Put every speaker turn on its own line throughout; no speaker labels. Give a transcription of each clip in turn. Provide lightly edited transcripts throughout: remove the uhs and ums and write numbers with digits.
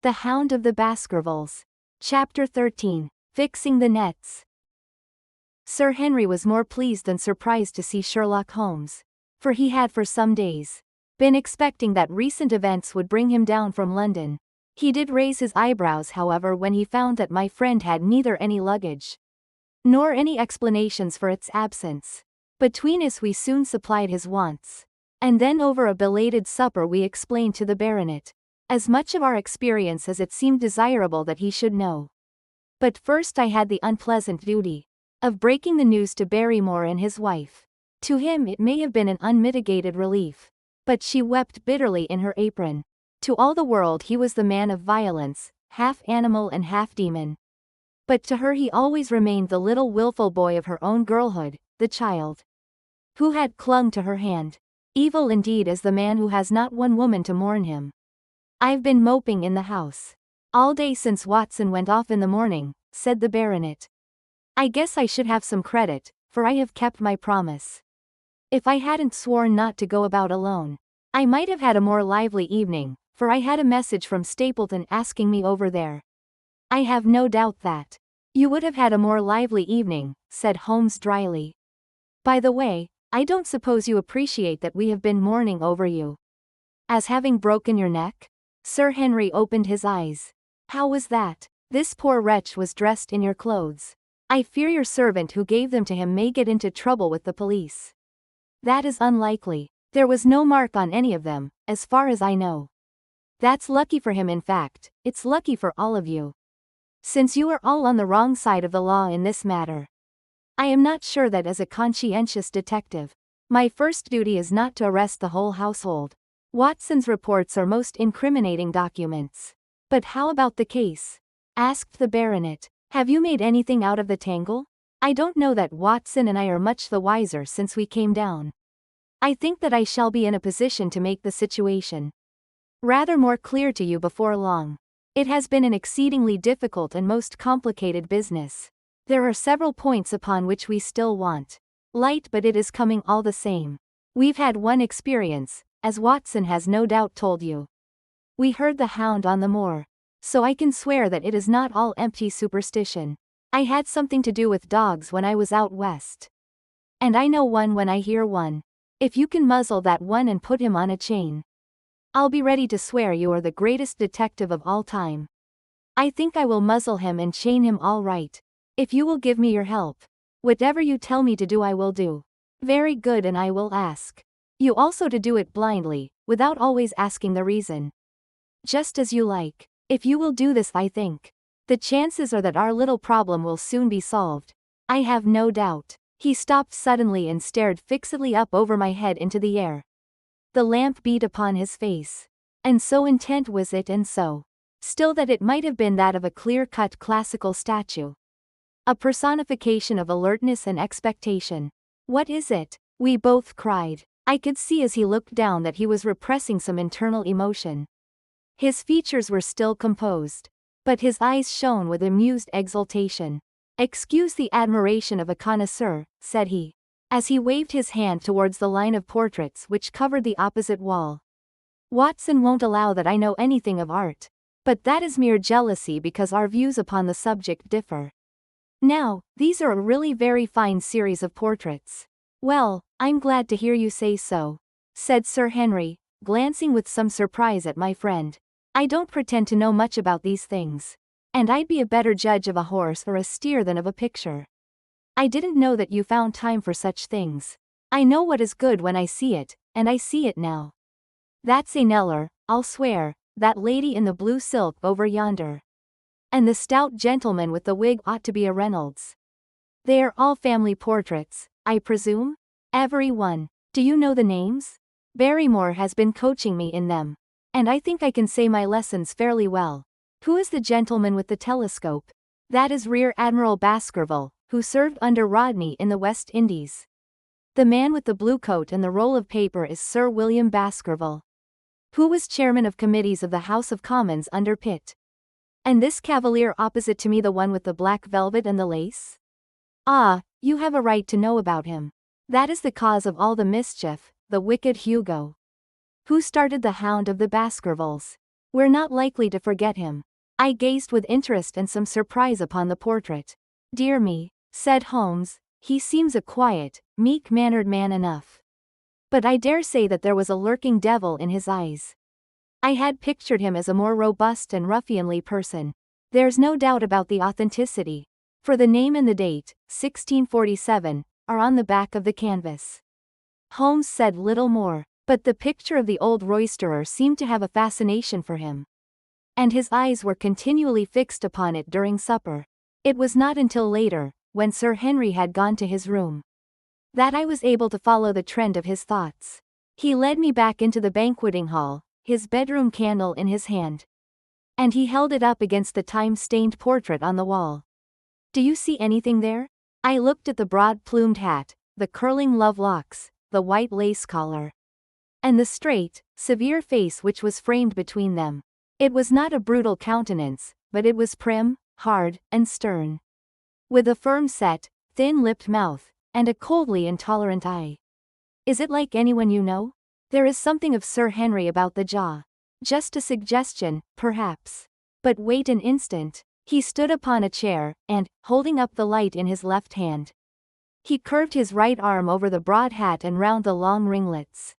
The Hound of the Baskervilles. Chapter 13. Fixing the Nets. Sir Henry was more pleased than surprised to see Sherlock Holmes, for he had for some days been expecting that recent events would bring him down from London. He did raise his eyebrows, however, when he found that my friend had neither any luggage nor any explanations for its absence. Between us we soon supplied his wants, and then over a belated supper we explained to the baronet as much of our experience as it seemed desirable that he should know. But first I had the unpleasant duty of breaking the news to Barrymore and his wife. To him it may have been an unmitigated relief, but she wept bitterly in her apron. To all the world he was the man of violence, half animal and half demon. But to her he always remained the little wilful boy of her own girlhood, the child who had clung to her hand. Evil indeed is the man who has not one woman to mourn him. "I've been moping in the house all day since Watson went off in the morning," said the baronet. "I guess I should have some credit, for I have kept my promise. If I hadn't sworn not to go about alone, I might have had a more lively evening, for I had a message from Stapleton asking me over there." "I have no doubt that you would have had a more lively evening," said Holmes dryly. "By the way, I don't suppose you appreciate that we have been mourning over you as having broken your neck?" Sir Henry opened his eyes. "How was that? This poor wretch was dressed in your clothes. I fear your servant who gave them to him may get into trouble with the police." "That is unlikely. There was no mark on any of them, as far as I know." "That's lucky for him. In fact, it's lucky for all of you, since you are all on the wrong side of the law in this matter. I am not sure that as a conscientious detective, my first duty is not to arrest the whole household. Watson's reports are most incriminating documents." "But how about the case?" asked the baronet. "Have you made anything out of the tangle?" "I don't know that Watson and I are much the wiser since we came down. I think that I shall be in a position to make the situation rather more clear to you before long. It has been an exceedingly difficult and most complicated business. There are several points upon which we still want light, but it is coming all the same. We've had one experience, as Watson has no doubt told you. We heard the hound on the moor, so I can swear that it is not all empty superstition. I had something to do with dogs when I was out west, and I know one when I hear one. If you can muzzle that one and put him on a chain, I'll be ready to swear you are the greatest detective of all time." "I think I will muzzle him and chain him all right, if you will give me your help." "Whatever you tell me to do I will do." "Very good, and I will ask you also to do it blindly, without always asking the reason." "Just as you like. If you will do this, I think the chances are that our little problem will soon be solved." "I have no doubt." He stopped suddenly and stared fixedly up over my head into the air. The lamp beat upon his face, and so intent was it and so still that it might have been that of a clear-cut classical statue, a personification of alertness and expectation. "What is it?" we both cried. I could see as he looked down that he was repressing some internal emotion. His features were still composed, but his eyes shone with amused exultation. "Excuse the admiration of a connoisseur," said he, as he waved his hand towards the line of portraits which covered the opposite wall. "Watson won't allow that I know anything of art, but that is mere jealousy because our views upon the subject differ. Now, these are a really very fine series of portraits." "Well, I'm glad to hear you say so," said Sir Henry, glancing with some surprise at my friend. "I don't pretend to know much about these things, and I'd be a better judge of a horse or a steer than of a picture. I didn't know that you found time for such things. I know what is good when I see it, and I see it now. That's a Kneller, I'll swear, that lady in the blue silk over yonder, and the stout gentleman with the wig ought to be a Reynolds. They are all family portraits, I presume?" "Every one." "Do you know the names?" "Barrymore has been coaching me in them, and I think I can say my lessons fairly well." "Who is the gentleman with the telescope?" "That is Rear Admiral Baskerville, who served under Rodney in the West Indies. The man with the blue coat and the roll of paper is Sir William Baskerville, who was chairman of committees of the House of Commons under Pitt." "And this cavalier opposite to me, the one with the black velvet and the lace?" "Ah, you have a right to know about him. That is the cause of all the mischief, the wicked Hugo, who started the Hound of the Baskervilles." We're not likely to forget him. I gazed with interest and some surprise upon the portrait. Dear me, said Holmes, he seems a quiet, meek-mannered man enough. But I dare say that there was a lurking devil in his eyes. I had pictured him as a more robust and ruffianly person. There's no doubt about the authenticity, for the name and the date, 1647, are on the back of the canvas. Holmes said little more, but the picture of the old roisterer seemed to have a fascination for him. And his eyes were continually fixed upon it during supper. It was not until later, when Sir Henry had gone to his room, that I was able to follow the trend of his thoughts. He led me back into the banqueting hall, his bedroom candle in his hand. And he held it up against the time-stained portrait on the wall. Do you see anything there? I looked at the broad-plumed hat, the curling love locks, the white lace collar, and the straight, severe face which was framed between them. It was not a brutal countenance, but it was prim, hard, and stern, with a firm set, thin-lipped mouth, and a coldly intolerant eye. Is it like anyone you know? There is something of Sir Henry about the jaw. Just a suggestion, perhaps. But wait an instant. He stood upon a chair, and, holding up the light in his left hand, he curved his right arm over the broad hat and round the long ringlets.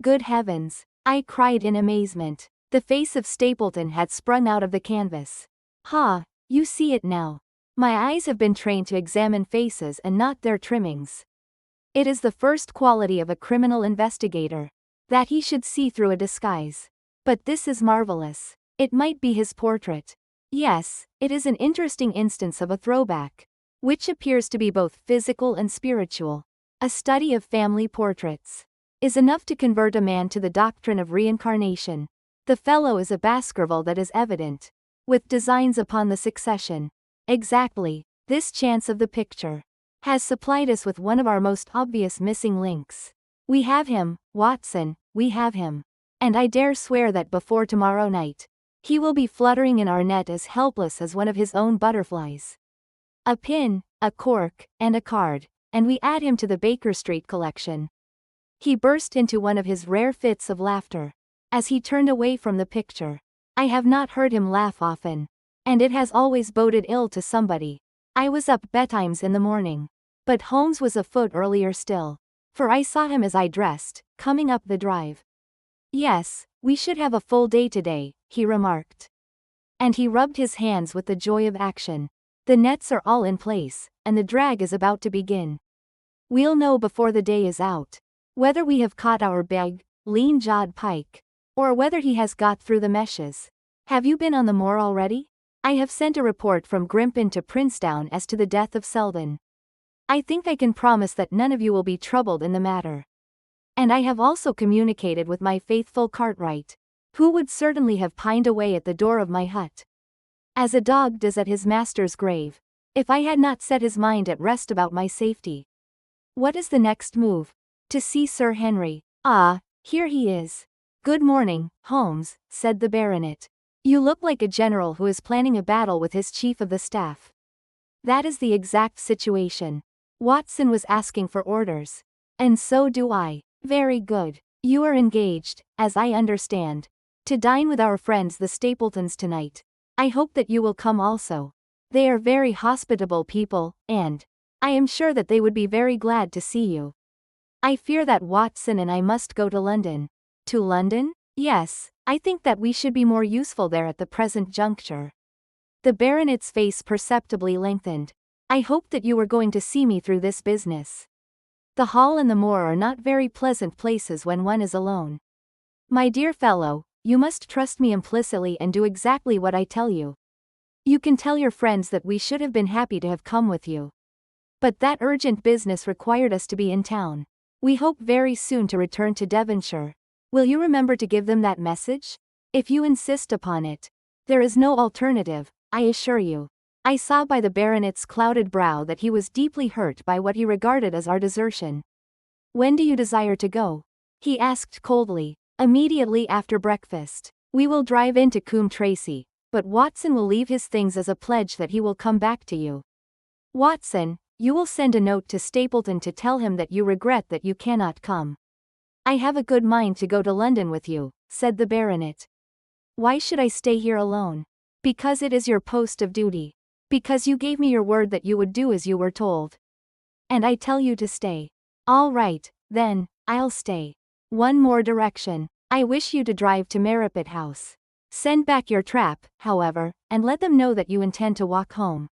Good heavens! I cried in amazement. The face of Stapleton had sprung out of the canvas. Ha! You see it now. My eyes have been trained to examine faces and not their trimmings. It is the first quality of a criminal investigator, that he should see through a disguise. But this is marvelous. It might be his portrait. Yes, it is an interesting instance of a throwback, which appears to be both physical and spiritual. A study of family portraits is enough to convert a man to the doctrine of reincarnation. The fellow is a Baskerville, that is evident, with designs upon the succession. Exactly. This chance of the picture has supplied us with one of our most obvious missing links. We have him, Watson, we have him. And I dare swear that before tomorrow night, he will be fluttering in our net as helpless as one of his own butterflies. A pin, a cork, and a card, and we add him to the Baker Street collection. He burst into one of his rare fits of laughter as he turned away from the picture. I have not heard him laugh often, and it has always boded ill to somebody. I was up betimes in the morning, but Holmes was afoot earlier still, for I saw him as I dressed, coming up the drive. Yes, we should have a full day today, he remarked. And he rubbed his hands with the joy of action. The nets are all in place, and the drag is about to begin. We'll know before the day is out whether we have caught our big, lean-jawed pike, or whether he has got through the meshes. Have you been on the moor already? I have sent a report from Grimpen to Princetown as to the death of Selden. I think I can promise that none of you will be troubled in the matter. And I have also communicated with my faithful Cartwright, who would certainly have pined away at the door of my hut, as a dog does at his master's grave, if I had not set his mind at rest about my safety. What is the next move? To see Sir Henry. Ah, here he is. Good morning, Holmes, said the baronet. You look like a general who is planning a battle with his chief of the staff. That is the exact situation. Watson was asking for orders. And so do I. Very good. You are engaged, as I understand, to dine with our friends the Stapletons tonight. I hope that you will come also. They are very hospitable people, and I am sure that they would be very glad to see you. I fear that Watson and I must go to London. To London? Yes, I think that we should be more useful there at the present juncture. The baronet's face perceptibly lengthened. I hope that you were going to see me through this business. The hall and the moor are not very pleasant places when one is alone. My dear fellow, you must trust me implicitly and do exactly what I tell you. You can tell your friends that we should have been happy to have come with you, but that urgent business required us to be in town. We hope very soon to return to Devonshire. Will you remember to give them that message? If you insist upon it. There is no alternative, I assure you. I saw by the baronet's clouded brow that he was deeply hurt by what he regarded as our desertion. When do you desire to go? He asked coldly. Immediately after breakfast. We will drive into Coombe Tracey, but Watson will leave his things as a pledge that he will come back to you. Watson, you will send a note to Stapleton to tell him that you regret that you cannot come. I have a good mind to go to London with you, said the baronet. Why should I stay here alone? Because it is your post of duty. Because you gave me your word that you would do as you were told. And I tell you to stay. All right, then, I'll stay. One more direction. I wish you to drive to Merripit House. Send back your trap, however, and let them know that you intend to walk home.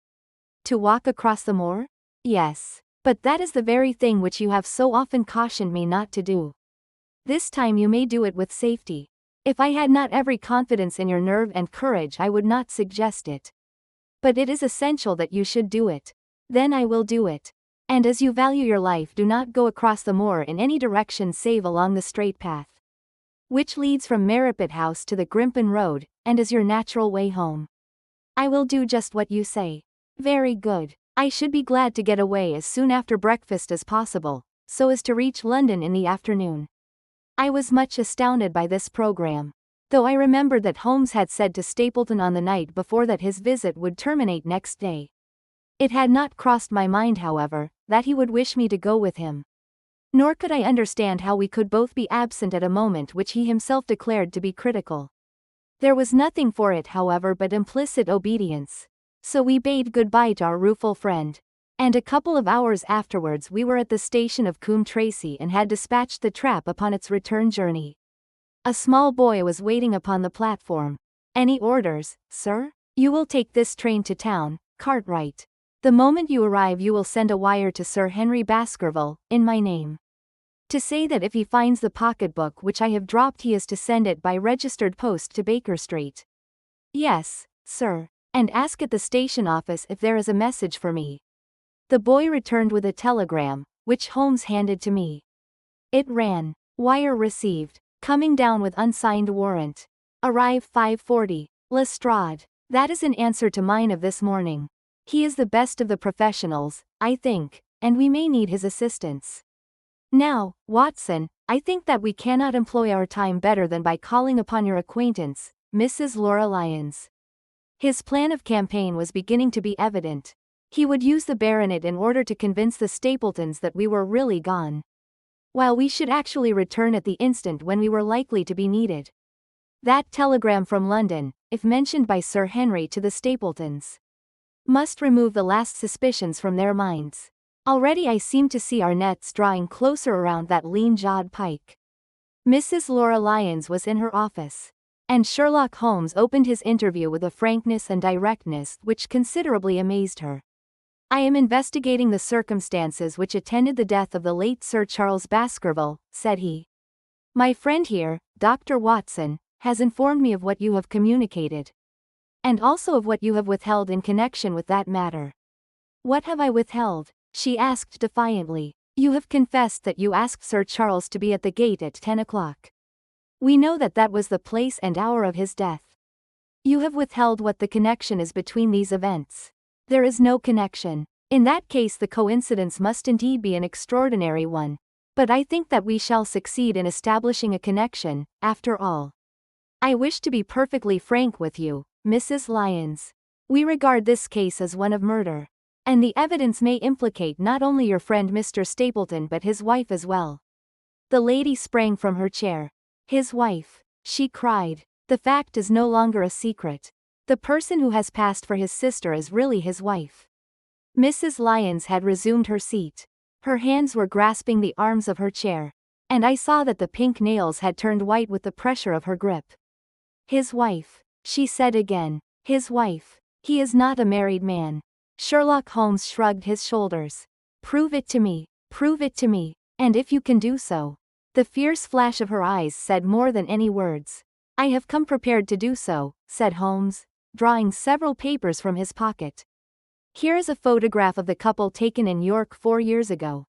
To walk across the moor? Yes. But that is the very thing which you have so often cautioned me not to do. This time you may do it with safety. If I had not every confidence in your nerve and courage, I would not suggest it. But it is essential that you should do it. Then I will do it. And as you value your life, do not go across the moor in any direction save along the straight path, which leads from Merripit House to the Grimpen Road, and is your natural way home. I will do just what you say. Very good. I should be glad to get away as soon after breakfast as possible, so as to reach London in the afternoon. I was much astounded by this program, though I remembered that Holmes had said to Stapleton on the night before that his visit would terminate next day. It had not crossed my mind, however, that he would wish me to go with him. Nor could I understand how we could both be absent at a moment which he himself declared to be critical. There was nothing for it, however, but implicit obedience. So we bade goodbye to our rueful friend. And a couple of hours afterwards we were at the station of Coombe Tracey and had dispatched the trap upon its return journey. A small boy was waiting upon the platform. Any orders, sir? You will take this train to town, Cartwright. The moment you arrive you will send a wire to Sir Henry Baskerville, in my name, to say that if he finds the pocketbook which I have dropped he is to send it by registered post to Baker Street. Yes, sir. And ask at the station office if there is a message for me. The boy returned with a telegram, which Holmes handed to me. It ran, "Wire received. Coming down with unsigned warrant. Arrive 5:40. Lestrade." That is an answer to mine of this morning. He is the best of the professionals, I think, and we may need his assistance. Now, Watson, I think that we cannot employ our time better than by calling upon your acquaintance, Mrs. Laura Lyons. His plan of campaign was beginning to be evident. He would use the baronet in order to convince the Stapletons that we were really gone, while we should actually return at the instant when we were likely to be needed. That telegram from London, if mentioned by Sir Henry to the Stapletons, must remove the last suspicions from their minds. Already I seem to see our nets drawing closer around that lean-jawed pike. Mrs. Laura Lyons was in her office, and Sherlock Holmes opened his interview with a frankness and directness which considerably amazed her. "I am investigating the circumstances which attended the death of the late Sir Charles Baskerville," said he. "My friend here, Dr. Watson, has informed me of what you have communicated, and also of what you have withheld in connection with that matter." "What have I withheld?" she asked defiantly. "You have confessed that you asked Sir Charles to be at the gate at 10 o'clock. We know that that was the place and hour of his death. You have withheld what the connection is between these events. There is no connection. In that case the coincidence must indeed be an extraordinary one. But I think that we shall succeed in establishing a connection, after all. I wish to be perfectly frank with you, Mrs. Lyons. We regard this case as one of murder. And the evidence may implicate not only your friend Mr. Stapleton but his wife as well." The lady sprang from her chair. "His wife," she cried. "The fact is no longer a secret. The person who has passed for his sister is really his wife." Mrs. Lyons had resumed her seat. Her hands were grasping the arms of her chair, and I saw that the pink nails had turned white with the pressure of her grip. "His wife," she said again. "His wife. He is not a married man." Sherlock Holmes shrugged his shoulders. "Prove it to me. Prove it to me. And if you can do so." The fierce flash of her eyes said more than any words. "I have come prepared to do so," said Holmes, drawing several papers from his pocket. "Here is a photograph of the couple taken in York 4 years ago.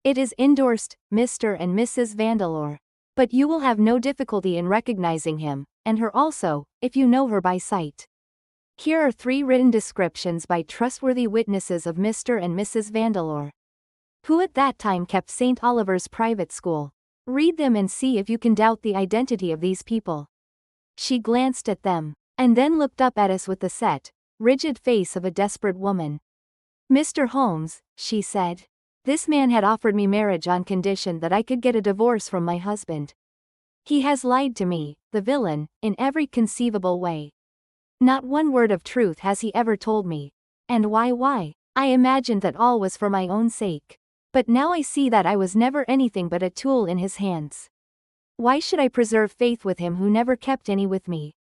It is endorsed, Mr. and Mrs. Vandeleur. But you will have no difficulty in recognizing him, and her also, if you know her by sight. Here are 3 written descriptions by trustworthy witnesses of Mr. and Mrs. Vandeleur, who at that time kept St. Oliver's private school. Read them and see if you can doubt the identity of these people." She glanced at them, and then looked up at us with the set, rigid face of a desperate woman. "Mr. Holmes," she said, "this man had offered me marriage on condition that I could get a divorce from my husband. He has lied to me, the villain, in every conceivable way. Not one word of truth has he ever told me. And why? I imagined that all was for my own sake. But now I see that I was never anything but a tool in his hands. Why should I preserve faith with him who never kept any with me?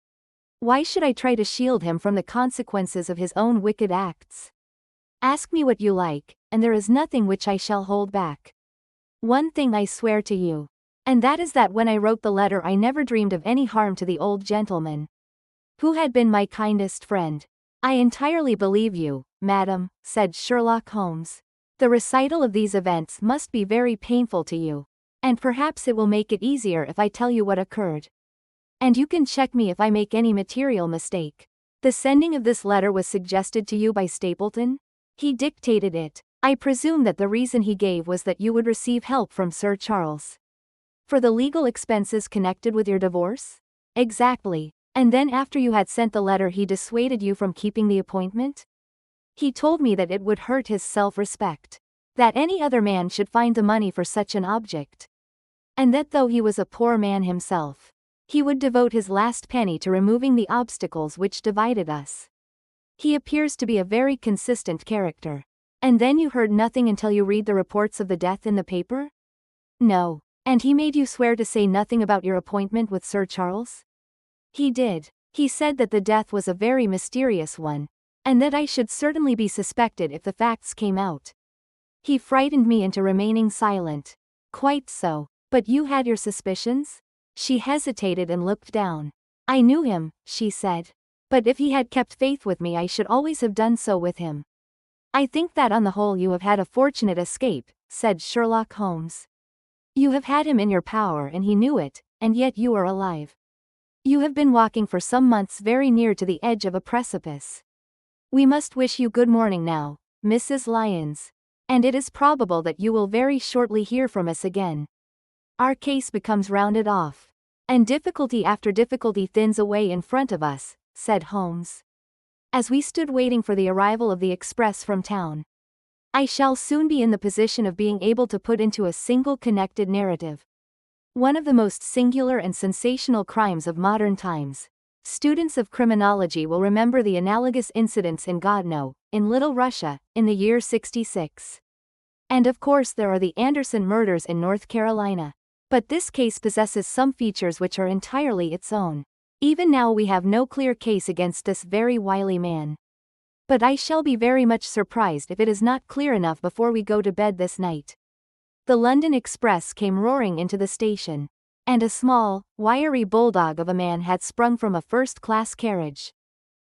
Why should I try to shield him from the consequences of his own wicked acts? Ask me what you like, and there is nothing which I shall hold back. One thing I swear to you. And that is that when I wrote the letter I never dreamed of any harm to the old gentleman, who had been my kindest friend. I entirely believe you, madam, said Sherlock Holmes. The recital of these events must be very painful to you. And perhaps it will make it easier if I tell you what occurred. And you can check me if I make any material mistake. The sending of this letter was suggested to you by Stapleton? He dictated it. I presume that the reason he gave was that you would receive help from Sir Charles. For the legal expenses connected with your divorce? Exactly. And then after you had sent the letter he dissuaded you from keeping the appointment? He told me that it would hurt his self-respect. That any other man should find the money for such an object. And that though he was a poor man himself, he would devote his last penny to removing the obstacles which divided us. He appears to be a very consistent character. And then you heard nothing until you read the reports of the death in the paper? No. And he made you swear to say nothing about your appointment with Sir Charles? He did. He said that the death was a very mysterious one, and that I should certainly be suspected if the facts came out. He frightened me into remaining silent. Quite so. But you had your suspicions? She hesitated and looked down. I knew him, she said. But if he had kept faith with me I should always have done so with him. I think that on the whole you have had a fortunate escape, said Sherlock Holmes. You have had him in your power and he knew it, and yet you are alive. You have been walking for some months very near to the edge of a precipice. We must wish you good morning now, Mrs. Lyons. And it is probable that you will very shortly hear from us again. Our case becomes rounded off. And difficulty after difficulty thins away in front of us, said Holmes, as we stood waiting for the arrival of the express from town. I shall soon be in the position of being able to put into a single connected narrative one of the most singular and sensational crimes of modern times. Students of criminology will remember the analogous incidents in Godno, in Little Russia, in the year 66. And of course there are the Anderson murders in North Carolina. But this case possesses some features which are entirely its own. Even now we have no clear case against this very wily man. But I shall be very much surprised if it is not clear enough before we go to bed this night. The London Express came roaring into the station. And a small, wiry bulldog of a man had sprung from a first-class carriage.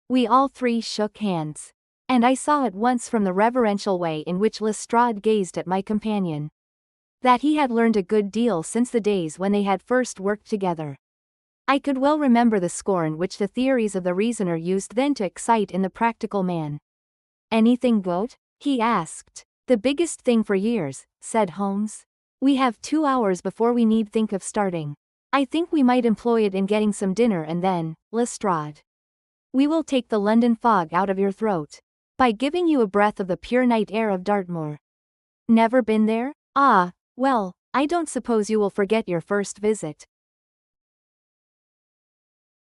We all three shook hands. And I saw at once from the reverential way in which Lestrade gazed at my companion, that he had learned a good deal since the days when they had first worked together. I could well remember the scorn which the theories of the reasoner used then to excite in the practical man. Anything good? He asked. The biggest thing for years, said Holmes. We have 2 hours before we need think of starting. I think we might employ it in getting some dinner and then, Lestrade, we will take the London fog out of your throat by giving you a breath of the pure night air of Dartmoor. Never been there? Ah, well, I don't suppose you will forget your first visit.